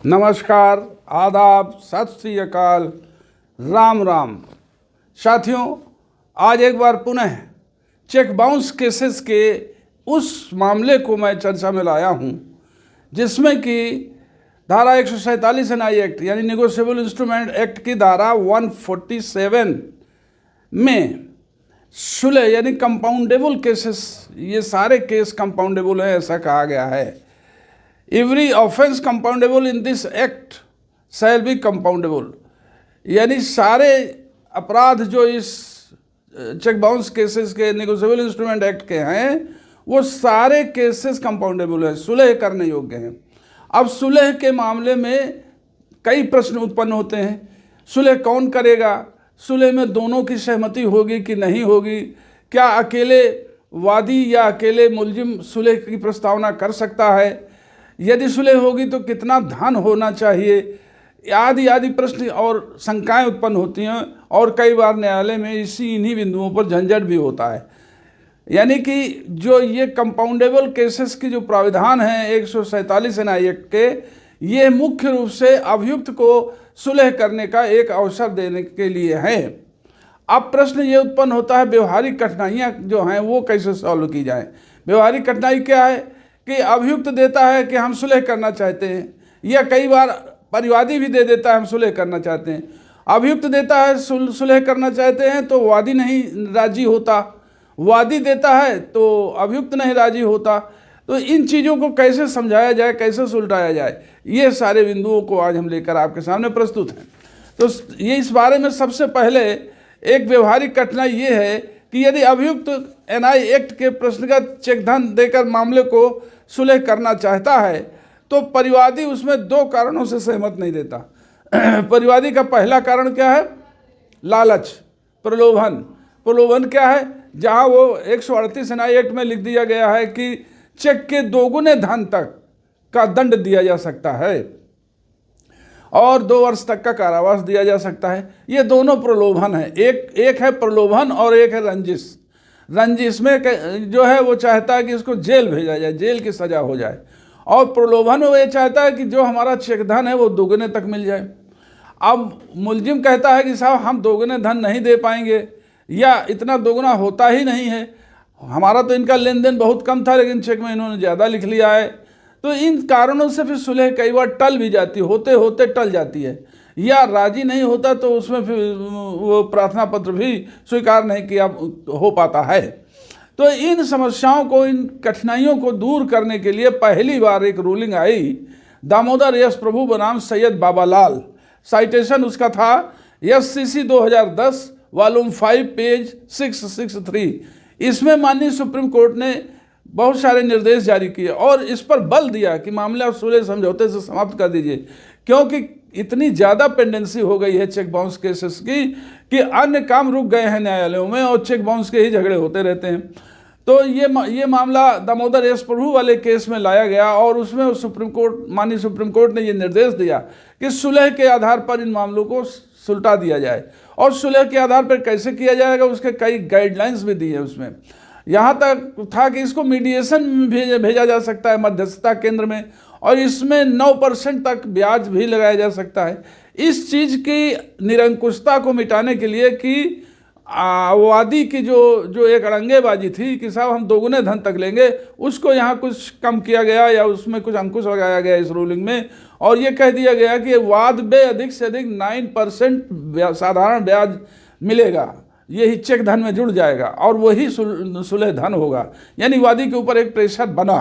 नमस्कार, आदाब, सत श्री अकाल, राम राम। साथियों, आज एक बार पुनः चेक बाउंस केसेस के उस मामले को मैं चर्चा में लाया हूं जिसमें कि धारा 147 एनआई एक्ट यानी नेगोशिएबल इंस्ट्रूमेंट एक्ट की धारा 147 में सुलह यानी कंपाउंडेबल केसेस, ये सारे केस कंपाउंडेबल हैं ऐसा कहा गया है। Every offence compoundable in this act shall be compoundable, यानी सारे अपराध जो इस चेक बाउंस केसेस के नेगोशिएबल इंस्ट्रूमेंट एक्ट के हैं वो सारे केसेस कंपाउंडेबल हैं, सुलह करने योग्य हैं। अब सुलह के मामले में कई प्रश्न उत्पन्न होते हैं। सुलह कौन करेगा? सुलह में दोनों की सहमति होगी कि नहीं होगी? क्या अकेले वादी या अकेले मुलजिम सुलह की प्रस्तावना कर सकता है? यदि सुलह होगी तो कितना धन होना चाहिए? आदि आदि प्रश्न और शंकाएं उत्पन्न होती हैं और कई बार न्यायालय में इन्हीं बिंदुओं पर झंझट भी होता है। यानी कि जो ये कंपाउंडेबल केसेस की जो प्राविधान है 147 एनआई एक्ट के, ये मुख्य रूप से अभियुक्त को सुलह करने का एक अवसर देने के लिए है। अब प्रश्न ये उत्पन्न होता है व्यवहारिक कठिनाइयाँ जो हैं वो कैसे सॉल्व की जाए। व्यवहारिक कठिनाई क्या है कि अभियुक्त देता है कि हम सुलह करना चाहते हैं, या कई बार परिवादी भी दे देता है हम सुलह करना चाहते हैं। अभियुक्त देता है सुलह करना चाहते हैं तो वादी नहीं राजी होता, वादी देता है तो अभियुक्त नहीं राजी होता। तो इन चीज़ों को कैसे समझाया जाए, कैसे सुलझाया जाए, ये सारे बिंदुओं को आज हम लेकर आपके सामने प्रस्तुत हैं। तो ये इस बारे में सबसे पहले एक व्यवहारिक कठिनाई ये है कि यदि अभियुक्त एनआई एक्ट के प्रश्नगत चेक धन देकर मामले को सुलह करना चाहता है तो परिवादी उसमें दो कारणों से सहमत नहीं देता। परिवादी का पहला कारण क्या है? लालच, प्रलोभन। प्रलोभन क्या है? जहां वो 138 एनआई एक्ट में लिख दिया गया है कि चेक के दोगुने धन तक का दंड दिया जा सकता है और 2 वर्ष तक का कारावास दिया जा सकता है। ये दोनों प्रलोभन है। एक है प्रलोभन और एक है रंजिश। रंजिश में जो है वो चाहता है कि इसको जेल भेजा जाए, जेल की सज़ा हो जाए, और प्रलोभन में वो ये चाहता है कि जो हमारा चेक धन है वो दोगुने तक मिल जाए। अब मुलजिम कहता है कि साहब हम दोगुने धन नहीं दे पाएंगे या इतना दोगुना होता ही नहीं है, हमारा तो इनका लेन देन बहुत कम था लेकिन चेक में इन्होंने ज़्यादा लिख लिया है। तो इन कारणों से फिर सुलह कई बार टल भी जाती है, होते होते टल जाती है, या राजी नहीं होता तो उसमें फिर वो प्रार्थना पत्र भी स्वीकार नहीं किया हो पाता है। तो इन समस्याओं को, इन कठिनाइयों को दूर करने के लिए पहली बार एक रूलिंग आई दामोदर यश प्रभु बनाम सैयद बाबालाल। साइटेशन उसका था SCC 2010 वॉल्यूम 5 पेज 663। इसमें माननीय सुप्रीम कोर्ट ने बहुत सारे निर्देश जारी किए और इस पर बल दिया कि मामला सुलह समझौते से समाप्त कर दीजिए, क्योंकि इतनी ज़्यादा पेंडेंसी हो गई है चेक बाउंस केसेस की कि अन्य काम रुक गए हैं न्यायालयों में और चेक बाउंस के ही झगड़े होते रहते हैं। तो ये मामला दामोदर यश प्रभु वाले केस में लाया गया और उसमें माननीय सुप्रीम कोर्ट ने ये निर्देश दिया कि सुलह के आधार पर इन मामलों को सुलटा दिया जाए। और सुलह के आधार पर कैसे किया जाएगा उसके कई गाइडलाइंस भी दी है उसमें। यहाँ तक था कि इसको मीडिएशन में भेजा जा सकता है, मध्यस्थता केंद्र में, और इसमें 9% तक ब्याज भी लगाया जा सकता है। इस चीज़ की निरंकुशता को मिटाने के लिए कि वादी की जो एक अड़ंगेबाजी थी कि साहब हम दोगुने धन तक लेंगे, उसको यहाँ कुछ कम किया गया या उसमें कुछ अंकुश लगाया गया इस रूलिंग में, और ये कह दिया गया कि वाद में अधिक से अधिक 9% साधारण ब्याज मिलेगा, यही चेक धन में जुड़ जाएगा और वही सुलह धन होगा। यानी वादी के ऊपर एक प्रेशर बना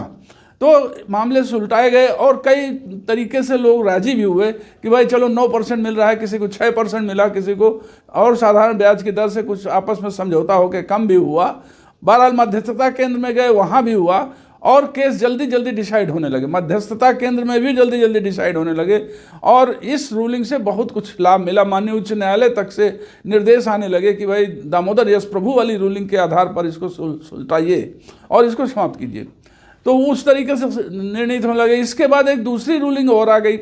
तो मामले सुलटाए गए और कई तरीके से लोग राजी भी हुए कि भाई चलो 9% मिल रहा है, किसी को 6% मिला, किसी को और साधारण ब्याज की दर से कुछ आपस में समझौता होकर कम भी हुआ। बहरहाल मध्यस्थता केंद्र में गए, वहाँ भी हुआ और केस जल्दी जल्दी डिसाइड होने लगे। मध्यस्थता केंद्र में भी जल्दी जल्दी डिसाइड होने लगे और इस रूलिंग से बहुत कुछ लाभ मिला। माननीय उच्च न्यायालय तक से निर्देश आने लगे कि भाई दामोदर यश प्रभु वाली रूलिंग के आधार पर इसको सुलटाइए और इसको समाप्त कीजिए। तो उस तरीके से निर्णित होने लगे। इसके बाद एक दूसरी रूलिंग और आ गई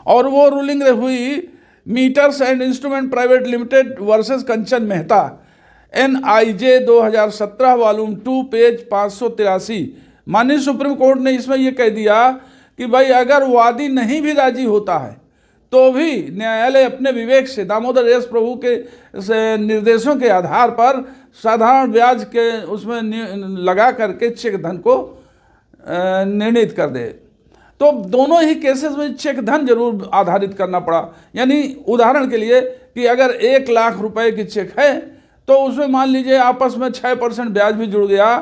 और वो रूलिंग हुई meters and instrument private limited versus Kanchan Mehta, NIJ 2017 volume 2 page 583। माननीय सुप्रीम कोर्ट ने इसमें यह कह दिया कि भाई अगर वादी नहीं भी राजी होता है तो भी न्यायालय अपने विवेक से दामोदर एस प्रभु के निर्देशों के आधार पर साधारण ब्याज के उसमें लगा करके चेक धन को निर्णीत कर दे। तो दोनों ही केसेस में चेक धन जरूर आधारित करना पड़ा। यानी उदाहरण के लिए कि अगर 1 लाख रुपए की चेक है तो उसमें मान लीजिए आपस में 6% ब्याज भी जुड़ गया,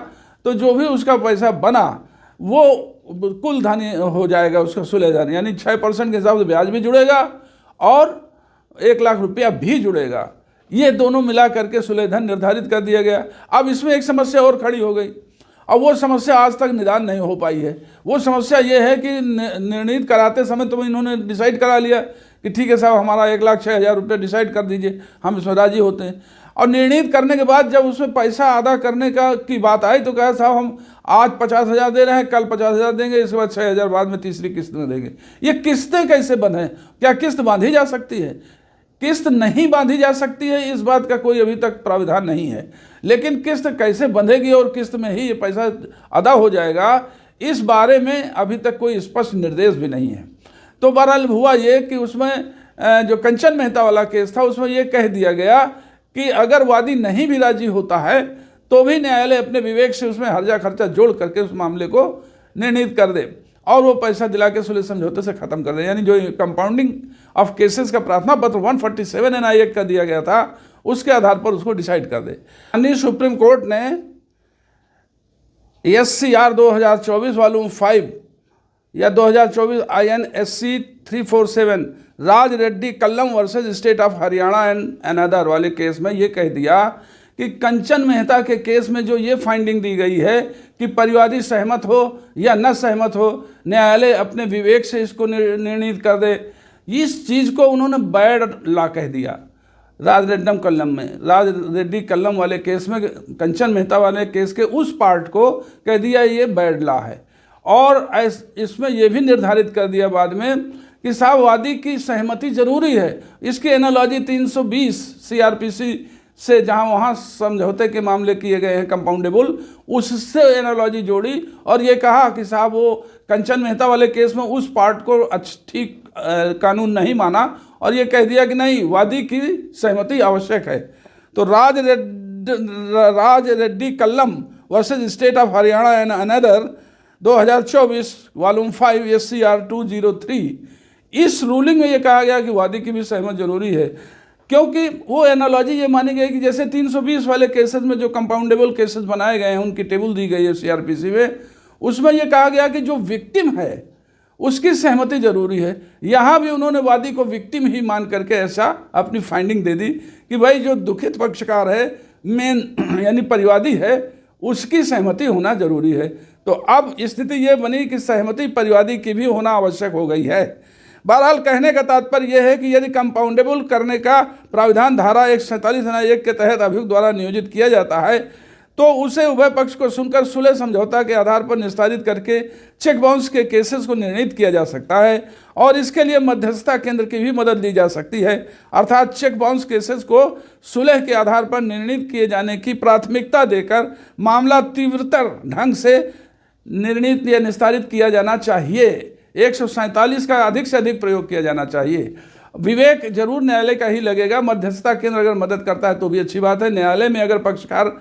तो जो भी उसका पैसा बना वो कुल धन हो जाएगा उसका सुलह धन। यानी 6% के हिसाब से ब्याज भी जुड़ेगा और 1 लाख रुपया भी जुड़ेगा। ये दोनों मिला करके सुलह धन निर्धारित कर दिया गया। अब इसमें एक समस्या और खड़ी हो गई, और वो समस्या आज तक निदान नहीं हो पाई है। वो समस्या ये है कि निर्णीत कराते समय तो इन्होंने डिसाइड करा लिया कि ठीक है साहब, हमारा 1,06,000 रुपये डिसाइड कर दीजिए, हम इसमें राजी होते हैं। और निर्णीत करने के बाद जब उसमें पैसा अदा करने की बात आई तो कहा साहब हम आज 50,000 दे रहे हैं, कल 50,000 देंगे, इसके बाद 6,000 बाद में तीसरी किस्त में देंगे। ये किस्तें कैसे बंधे? क्या किस्त बांधी जा सकती है? किस्त नहीं बांधी जा सकती है, इस बात का कोई अभी तक प्राविधान नहीं है। लेकिन किस्त कैसे बंधेगी और किस्त में ही ये पैसा अदा हो जाएगा, इस बारे में अभी तक कोई स्पष्ट निर्देश भी नहीं है। तो बहरहाल हुआ ये कि उसमें जो कंचन मेहता वाला केस था उसमें ये कह दिया गया कि अगर वादी नहीं भी राजी होता है तो भी न्यायालय अपने विवेक से उसमें हर्जा खर्चा जोड़ करके उस मामले को निर्णीत कर दे और वो पैसा दिला के सुलह समझौते से ख़त्म कर दे। यानी जो कंपाउंडिंग ऑफ केसेस का प्रार्थना पत्र 147 NI एक्ट का दिया गया था उसके आधार पर उसको डिसाइड कर दे। यानी सुप्रीम कोर्ट ने SCR 2024 वॉल्यूम 5 या 2024 INSC 347 Raj Reddy Kallam versus state of Haryana and another वाले केस में ये कह दिया कि कंचन मेहता के केस में जो ये फाइंडिंग दी गई है कि परिवादी सहमत हो या न सहमत हो, न्यायालय अपने विवेक से इसको निर्णीत कर दे। इस चीज़ को उन्होंने बैड लॉ कह दिया। राज रेड्डी कल्लम वाले केस में कंचन मेहता वाले केस के उस पार्ट को कह दिया ये बैड लॉ है। और इसमें यह भी निर्धारित कर दिया बाद में कि साहब वादी की सहमति जरूरी है। इसकी एनालॉजी 320 CRPC से जहाँ वहाँ समझौते के मामले किए गए हैं कंपाउंडेबल, उससे एनालॉजी जोड़ी और ये कहा कि साहब वो कंचन मेहता वाले केस में उस पार्ट को ठीक कानून नहीं माना और ये कह दिया कि नहीं, वादी की सहमति आवश्यक है। तो Raj Reddy Kallam versus state of Haryana and another 2024 volume 5 SCR 203 इस रूलिंग में ये कहा गया कि वादी की भी सहमत जरूरी है, क्योंकि वो एनालॉजी ये मानी गई कि जैसे 320 वाले केसेस में जो कंपाउंडेबल केसेस बनाए गए हैं उनकी टेबल दी गई है CRPC में, उसमें ये कहा गया कि जो विक्टिम है उसकी सहमति जरूरी है। यहाँ भी उन्होंने वादी को विक्टिम ही मान करके ऐसा अपनी फाइंडिंग दे दी कि भाई जो दुखित पक्षकार है, मेन यानी परिवादी है, उसकी सहमति होना जरूरी है। तो अब स्थिति ये बनी कि सहमति परिवादी की भी होना आवश्यक हो गई है। बहरहाल कहने का तात्पर्य यह है कि यदि कंपाउंडेबल करने का प्राविधान धारा 147 NI के तहत अभियुक्त द्वारा नियोजित किया जाता है तो उसे उभय पक्ष को सुनकर सुलह समझौता के आधार पर निस्तारित करके चेक बाउंस के केसेस को निर्णीत किया जा सकता है और इसके लिए मध्यस्थता केंद्र की भी मदद ली जा सकती है। अर्थात चेक बाउंस केसेस को सुलह के आधार पर निर्णीत किए जाने की प्राथमिकता देकर मामला तीव्रतर ढंग से निर्णीत या निस्तारित किया जाना चाहिए। 147 का अधिक से अधिक प्रयोग किया जाना चाहिए। विवेक जरूर न्यायालय का ही लगेगा। मध्यस्थता केंद्र अगर मदद करता है तो भी अच्छी बात है। न्यायालय में अगर पक्षकार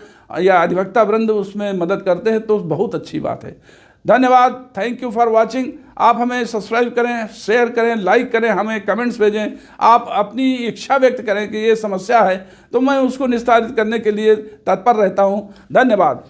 या अधिवक्ता वृंद उसमें मदद करते हैं तो बहुत अच्छी बात है। धन्यवाद। Thank you for watching. आप हमें सब्सक्राइब करें, शेयर करें, लाइक करें, हमें कमेंट्स भेजें। आप अपनी इच्छा व्यक्त करें कि ये समस्या है तो मैं उसको निस्तारित करने के लिए तत्पर रहता हूँ। धन्यवाद।